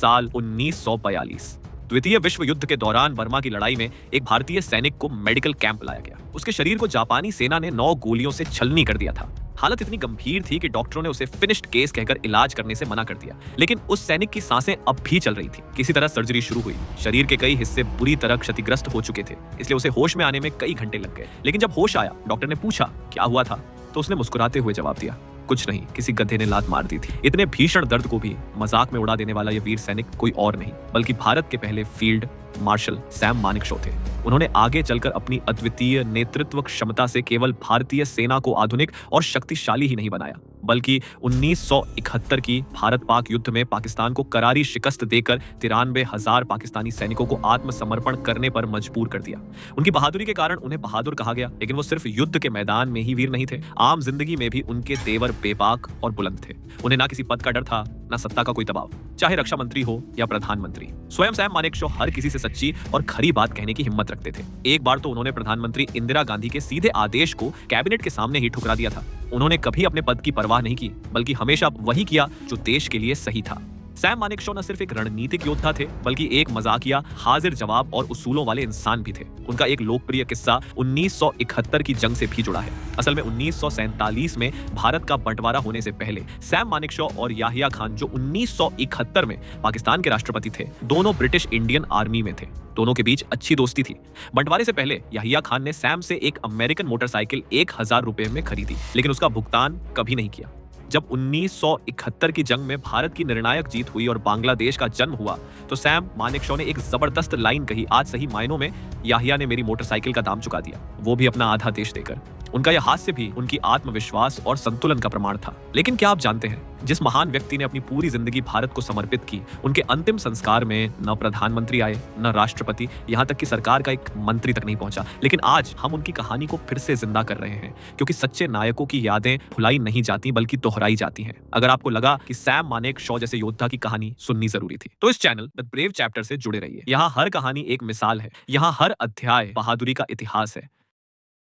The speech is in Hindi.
साल 1942। द्वितीय विश्व युद्ध के दौरान बर्मा की लड़ाई में एक भारतीय सैनिक को मेडिकल कैंप लाया गया। उसके शरीर को जापानी सेना ने 9 गोलियों से छलनी कर दिया था। हालत इतनी गंभीर थी कि डॉक्टरों ने उसे फिनिश्ड केस कहकर इलाज करने से मना कर दिया, लेकिन उस सैनिक की सांसें अब भी चल रही थी। किसी तरह सर्जरी शुरू हुई। शरीर के कई हिस्से बुरी तरह क्षतिग्रस्त हो चुके थे, इसलिए उसे होश में आने में कई घंटे लग गए। लेकिन जब होश आया, डॉक्टर ने पूछा क्या हुआ था, तो उसने मुस्कुराते हुए जवाब दिया, कुछ नहीं, किसी गधे ने लात मार दी थी। इतने भीषण दर्द को भी मजाक में उड़ा देने वाला यह वीर सैनिक कोई और नहीं बल्कि भारत के पहले फील्ड मार्शल सैम मानेकशॉ थे। उन्होंने आगे चलकर अपनी अद्वितीय नेतृत्व क्षमता से केवल भारतीय सेना को आधुनिक और शक्तिशाली ही नहीं बनाया, बल्कि 1971 की भारत पाक युद्ध में पाकिस्तान को करारी शिकस्त देकर 93,000 पाकिस्तानी सैनिकों को आत्मसमर्पण करने पर मजबूर कर दिया। उनकी बहादुरी के कारण उन्हें बहादुर कहा गया, लेकिन वो सिर्फ युद्ध के मैदान में ही वीर नहीं थे। आम जिंदगी में भी उनके तेवर बेबाक और बुलंद थे। उन्हें ना किसी पद का डर था, ना सत्ता का कोई दबाव, चाहे रक्षा मंत्री हो या प्रधानमंत्री। स्वयं सैम मानेकशॉ हर किसी से सच्ची और खरी बात कहने की हिम्मत रखते थे। एक बार तो उन्होंने प्रधानमंत्री इंदिरा गांधी के सीधे आदेश को कैबिनेट के सामने ही ठुकरा दिया था। उन्होंने कभी अपने पद की परवाह नहीं की, बल्कि हमेशा वही किया जो देश के लिए सही था। सैम मानेकशॉ न सिर्फ एक रणनीतिक योद्धा थे, बल्कि एक मजाकिया, हाजिर जवाब और उसूलों वाले इंसान भी थे। उनका एक लोकप्रिय किस्सा 1971 की जंग से भी जुड़ा है। असल में 1947 में भारत का बंटवारा होने से पहले सैम मानेकशॉ और याहिया खान, जो 1971 में पाकिस्तान के राष्ट्रपति थे, दोनों ब्रिटिश इंडियन आर्मी में थे। दोनों के बीच अच्छी दोस्ती थी। बंटवारे से पहले याहिया खान ने सैम से एक अमेरिकन मोटरसाइकिल 1000 रुपए में खरीदी, लेकिन उसका भुगतान कभी नहीं किया। जब 1971 की जंग में भारत की निर्णायक जीत हुई और बांग्लादेश का जन्म हुआ, तो सैम मानेकशॉ ने एक जबरदस्त लाइन कही, आज सही मायनों में याहिया ने मेरी मोटरसाइकिल का दाम चुका दिया, वो भी अपना आधा देश देकर। उनका यह हास्य भी उनकी आत्मविश्वास और संतुलन का प्रमाण था। लेकिन क्या आप जानते हैं, जिस महान व्यक्ति ने अपनी पूरी जिंदगी भारत को समर्पित की, उनके अंतिम संस्कार में न प्रधानमंत्री आए, न राष्ट्रपति, यहाँ तक कि सरकार का एक मंत्री तक नहीं पहुंचा। लेकिन आज हम उनकी कहानी को फिर से जिंदा कर रहे हैं, क्योंकि सच्चे नायकों की यादें भुलाई नहीं जाती बल्कि दोहराई जाती हैं। अगर आपको लगा कि सैम मानेकशॉ जैसे योद्धा की कहानी सुननी जरूरी थी, तो इस चैनल द ब्रेव चैप्टर से जुड़े रहिए। यहाँ हर कहानी एक मिसाल है, यहाँ हर अध्याय बहादुरी का इतिहास है।